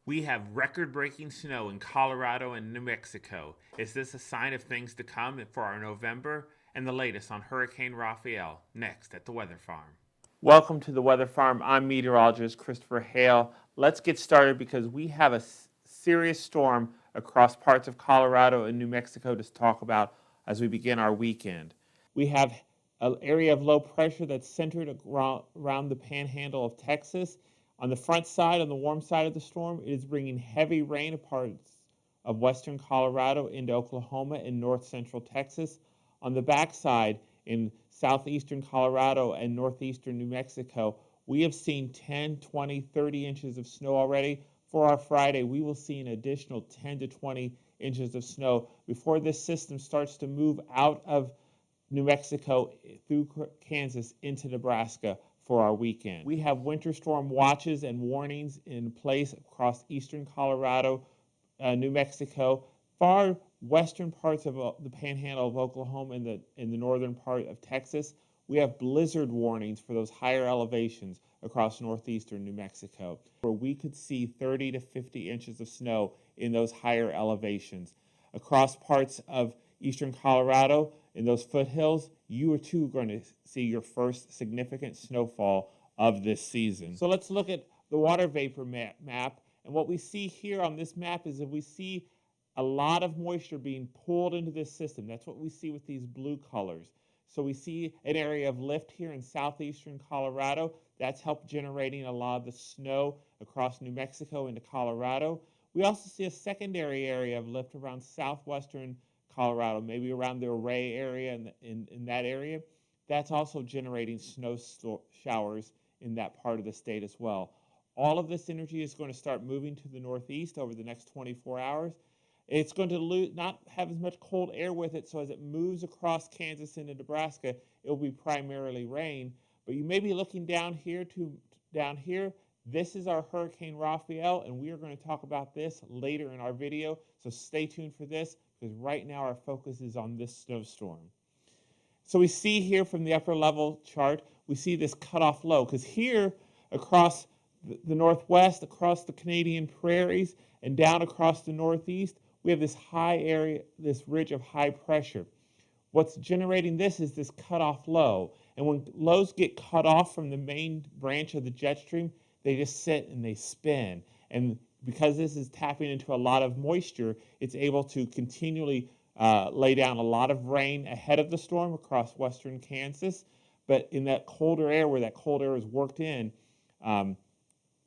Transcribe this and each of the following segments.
We have record-breaking snow in Colorado and New Mexico. Is this a sign of things to come for our November? And the latest on Hurricane Raphael, next at the Weather Farm. Welcome to the Weather Farm. I'm meteorologist Christopher Hale. Let's get started because we have a serious storm across parts of Colorado and New Mexico to talk about as we begin our weekend. We have an area of low pressure that's centered around the panhandle of Texas. On the front side, on the warm side of the storm, it is bringing heavy rain to parts of western Colorado into Oklahoma and north central Texas. On the backside, in southeastern Colorado and northeastern New Mexico, we have seen 10, 20, 30 inches of snow already. For our Friday, we will see an additional 10 to 20 inches of snow before this system starts to move out of New Mexico through Kansas into Nebraska for our weekend. We have winter storm watches and warnings in place across eastern Colorado, New Mexico, far western parts of the panhandle of Oklahoma and the northern part of Texas. We have blizzard warnings for those higher elevations across northeastern New Mexico, where we could see 30 to 50 inches of snow in those higher elevations. Across parts of eastern Colorado, in those foothills, you are too going to see your first significant snowfall of this season. So let's look at the water vapor map. And what we see here on this map is that we see a lot of moisture being pulled into this system. That's what we see with these blue colors. So we see an area of lift here in southeastern Colorado. That's helped generating a lot of the snow across New Mexico into Colorado. We also see a secondary area of lift around southwestern Colorado, maybe around the Array area in that area. That's also generating snow showers in that part of the state as well. All of this energy is going to start moving to the northeast over the next 24 hours. It's going to not have as much cold air with it, so as it moves across Kansas into Nebraska, it will be primarily rain. But you may be looking down here. This is our Hurricane Raphael, and we are going to talk about this later in our video, so stay tuned for this, because right now our focus is on this snowstorm. So we see here from the upper level chart, we see this cutoff low, because here across the northwest, across the Canadian prairies, and down across the northeast, we have this high area, this ridge of high pressure. What's generating this is this cutoff low, and when lows get cut off from the main branch of the jet stream, they just sit and they spin. And because this is tapping into a lot of moisture, it's able to continually lay down a lot of rain ahead of the storm across western Kansas. But in that colder air, where that cold air is worked in,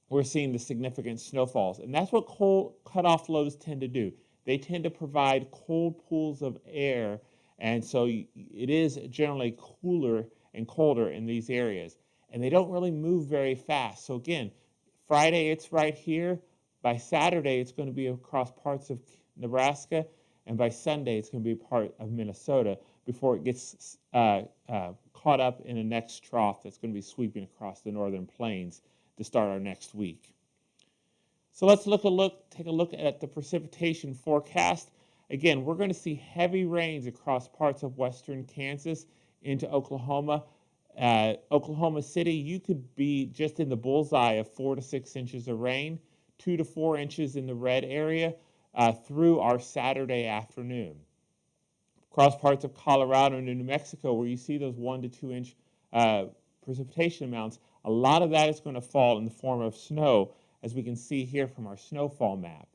we're seeing the significant snowfalls. And that's what cold cutoff lows tend to do. They tend to provide cold pools of air, and so it is generally cooler and colder in these areas. And they don't really move very fast. So again, Friday it's right here. By Saturday it's going to be across parts of Nebraska, and by Sunday it's going to be part of Minnesota before it gets caught up in a next trough that's going to be sweeping across the northern plains to start our next week. So let's take a look at the precipitation forecast. Again, we're going to see heavy rains across parts of western Kansas into Oklahoma. Oklahoma City, you could be just in the bullseye of 4 to 6 inches of rain, 2 to 4 inches in the red area through our Saturday afternoon. Across parts of Colorado and New Mexico, where you see those 1 to 2 inch precipitation amounts, a lot of that is going to fall in the form of snow, as we can see here from our snowfall map.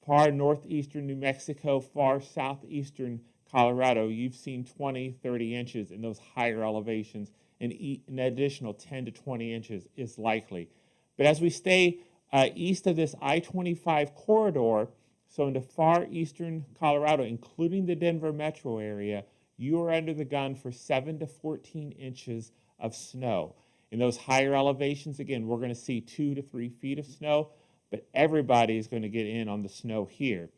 Far northeastern New Mexico, far southeastern Colorado, you've seen 20, 30 inches in those higher elevations, and an additional 10 to 20 inches is likely. But as we stay east of this I-25 corridor, so into far eastern Colorado, including the Denver metro area, you are under the gun for 7 to 14 inches of snow. In those higher elevations, again, we're going to see 2 to 3 feet of snow, but everybody is going to get in on the snow here.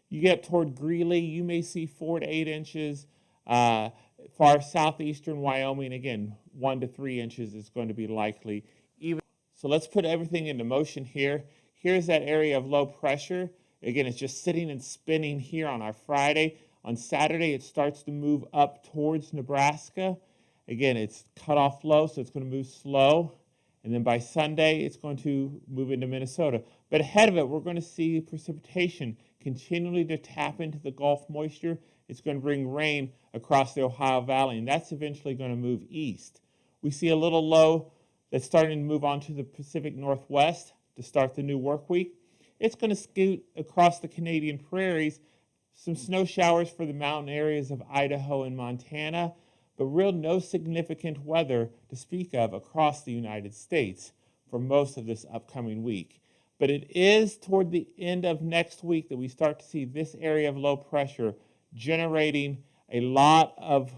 You get toward Greeley, you may see 4 to 8 inches. Far southeastern Wyoming, again, 1 to 3 inches is going to be likely. So let's put everything into motion here. Here's that area of low pressure. Again, it's just sitting and spinning here on our Friday. On Saturday, it starts to move up towards Nebraska. Again, it's cut off low, so it's going to move slow. And then by Sunday, it's going to move into Minnesota. But ahead of it, we're going to see precipitation continually to tap into the Gulf moisture. It's going to bring rain across the Ohio Valley, and that's eventually going to move east. We see a little low that's starting to move on to the Pacific Northwest to start the new work week. It's going to scoot across the Canadian prairies, some snow showers for the mountain areas of Idaho and Montana, but no significant weather to speak of across the United States for most of this upcoming week. But it is toward the end of next week that we start to see this area of low pressure generating a lot of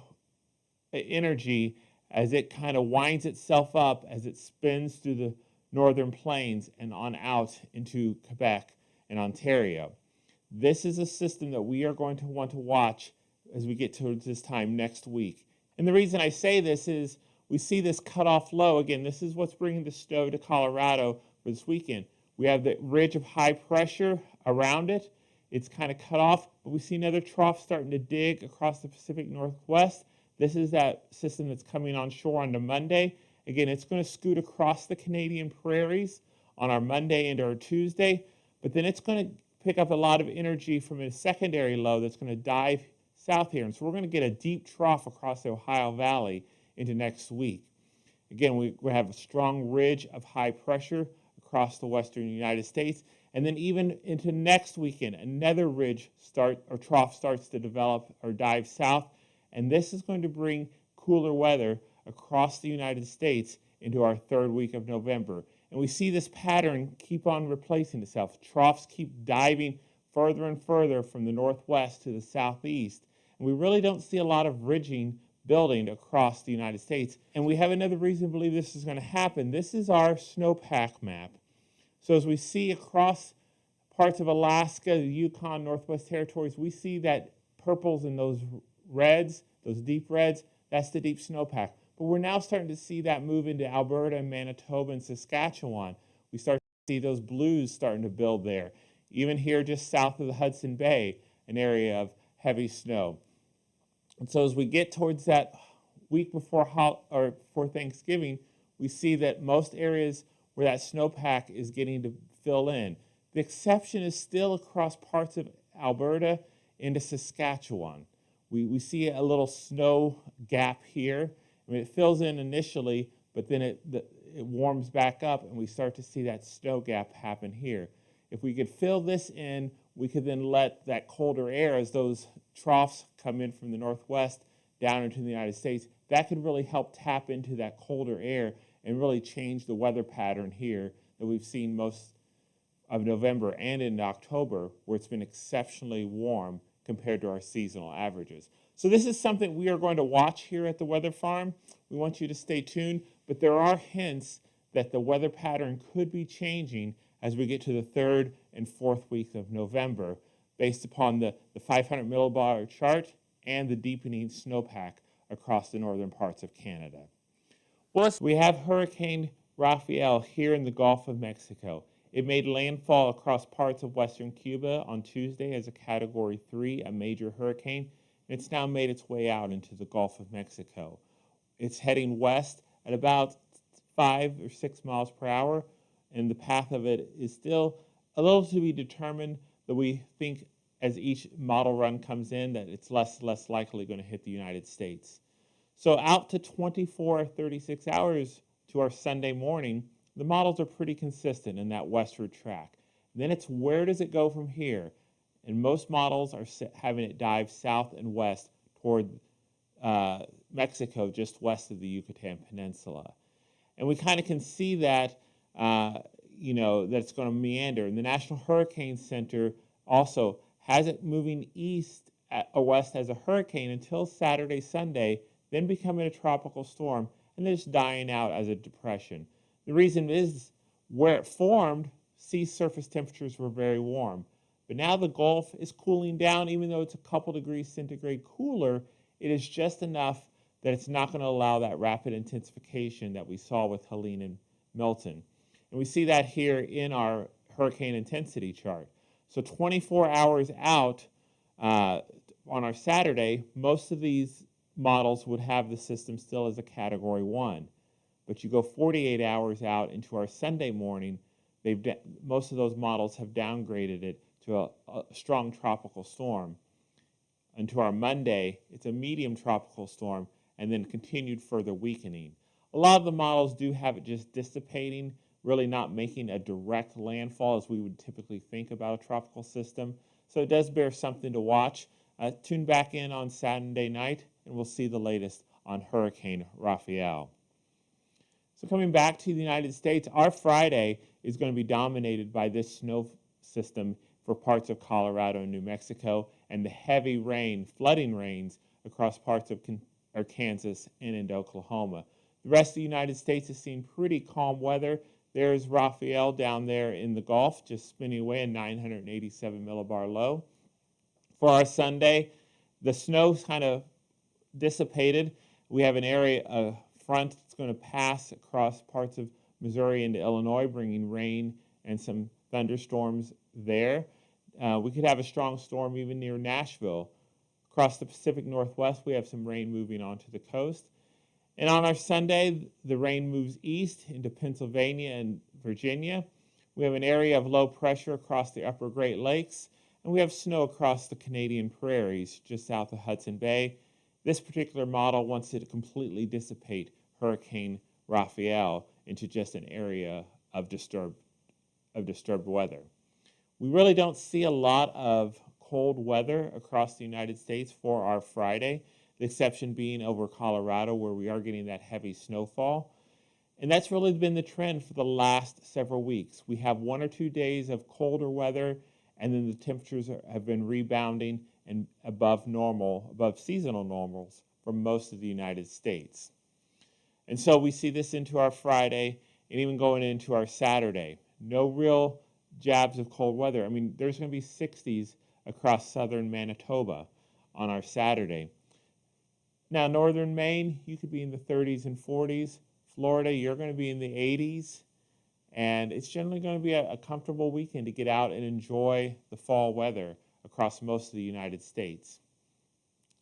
energy as it kind of winds itself up as it spins through the northern plains and on out into Quebec and Ontario. This is a system that we are going to want to watch as we get towards this time next week. And the reason I say this is we see this cutoff low. Again, this is what's bringing the snow to Colorado for this weekend. We have the ridge of high pressure around it. It's kind of cut off, but we see another trough starting to dig across the Pacific Northwest. This is that system that's coming on shore on Monday. Again, it's going to scoot across the Canadian prairies on our Monday into our Tuesday, but then it's going to pick up a lot of energy from a secondary low that's going to dive south here. And so we're going to get a deep trough across the Ohio Valley into next week. Again, we have a strong ridge of high pressure across the western United States. And then even into next weekend, another ridge trough starts to develop or dive south. And this is going to bring cooler weather across the United States into our third week of November. And we see this pattern keep on replacing itself. Troughs keep diving further and further from the northwest to the southeast. And we really don't see a lot of ridging building across the United States. And we have another reason to believe this is going to happen. This is our snowpack map. So as we see across parts of Alaska, the Yukon, Northwest Territories, we see that purples and those reds, those deep reds, that's the deep snowpack. But we're now starting to see that move into Alberta and Manitoba and Saskatchewan. We start to see those blues starting to build there. Even here just south of the Hudson Bay, an area of heavy snow. And so as we get towards that week before Thanksgiving, we see that most areas where that snowpack is getting to fill in. The exception is still across parts of Alberta into Saskatchewan. We see a little snow gap here. I mean, it fills in initially, but then it warms back up, and we start to see that snow gap happen here. If we could fill this in, we could then let that colder air, as those troughs come in from the northwest down into the United States, that could really help tap into that colder air and really change the weather pattern here that we've seen most of November and in October, where it's been exceptionally warm compared to our seasonal averages. So this is something we are going to watch here at the Weather Farm. We want you to stay tuned, but there are hints that the weather pattern could be changing as we get to the third and fourth week of November, based upon the 500 millibar chart and the deepening snowpack across the northern parts of Canada. Well, we have Hurricane Rafael here in the Gulf of Mexico. It made landfall across parts of western Cuba on Tuesday as a Category 3, a major hurricane. It's now made its way out into the Gulf of Mexico. It's heading west at about 5 or 6 miles per hour, and the path of it is still a little to be determined, that we think as each model run comes in that it's less likely going to hit the United States. So out to 24 or 36 hours to our Sunday morning, the models are pretty consistent in that westward track. Then it's where does it go from here? And most models are having it dive south and west toward Mexico, just west of the Yucatan Peninsula. And we kind of can see that, that it's going to meander. And the National Hurricane Center also has it moving east or west as a hurricane until Saturday, Sunday, then becoming a tropical storm, and then just dying out as a depression. The reason is where it formed, sea surface temperatures were very warm. But now the Gulf is cooling down, even though it's a couple degrees centigrade cooler, it is just enough that it's not going to allow that rapid intensification that we saw with Helene and Milton. And we see that here in our hurricane intensity chart. So 24 hours out on our Saturday, most of these models would have the system still as a Category 1. But you go 48 hours out into our Sunday morning, most of those models have downgraded it to a strong tropical storm. Into our Monday, it's a medium tropical storm, and then continued further weakening. A lot of the models do have it just dissipating, really not making a direct landfall as we would typically think about a tropical system. So it does bear something to watch. Tune back in on Saturday night, and we'll see the latest on Hurricane Raphael. So coming back to the United States, our Friday is going to be dominated by this snow system for parts of Colorado and New Mexico, and the heavy rain, flooding rains across parts of Kansas and into Oklahoma. The rest of the United States has seen pretty calm weather. There's Raphael down there in the Gulf, just spinning away a 987 millibar low. For our Sunday, the snow's kind of dissipated. We have an area, a front that's going to pass across parts of Missouri into Illinois, bringing rain and some thunderstorms there. We could have a strong storm even near Nashville. Across the Pacific Northwest, we have some rain moving onto the coast. And on our Sunday, the rain moves east into Pennsylvania and Virginia. We have an area of low pressure across the upper Great Lakes, and we have snow across the Canadian prairies just south of Hudson Bay. This particular model wants to completely dissipate Hurricane Raphael into just an area of disturbed weather. We really don't see a lot of cold weather across the United States for our Friday, the exception being over Colorado, where we are getting that heavy snowfall. And that's really been the trend for the last several weeks. We have 1 or 2 days of colder weather, and then the temperatures have been rebounding and above normal, above seasonal normals for most of the United States. And so we see this into our Friday and even going into our Saturday. No real jabs of cold weather. I mean, there's going to be 60s across southern Manitoba on our Saturday. Now, northern Maine, you could be in the 30s and 40s. Florida, you're going to be in the 80s. And it's generally going to be a comfortable weekend to get out and enjoy the fall weather across most of the United States.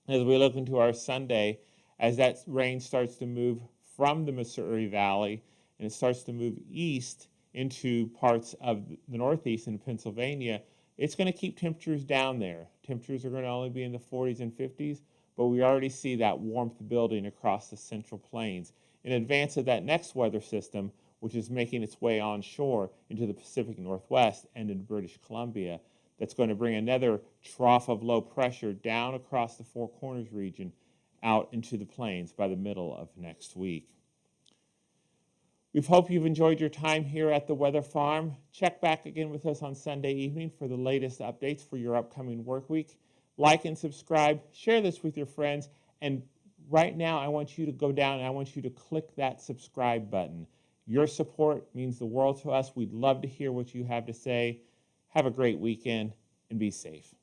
As we look into our Sunday, as that rain starts to move from the Missouri Valley and it starts to move east into parts of the Northeast and Pennsylvania, it's going to keep temperatures down there. Temperatures are going to only be in the 40s and 50s, but we already see that warmth building across the Central Plains in advance of that next weather system, which is making its way onshore into the Pacific Northwest and into British Columbia. That's going to bring another trough of low pressure down across the Four Corners region out into the plains by the middle of next week. We hope you've enjoyed your time here at the Weather Farm. Check back again with us on Sunday evening for the latest updates for your upcoming work week. Like and subscribe, share this with your friends, and right now I want you to go down and I want you to click that subscribe button. Your support means the world to us. We'd love to hear what you have to say. Have a great weekend and be safe.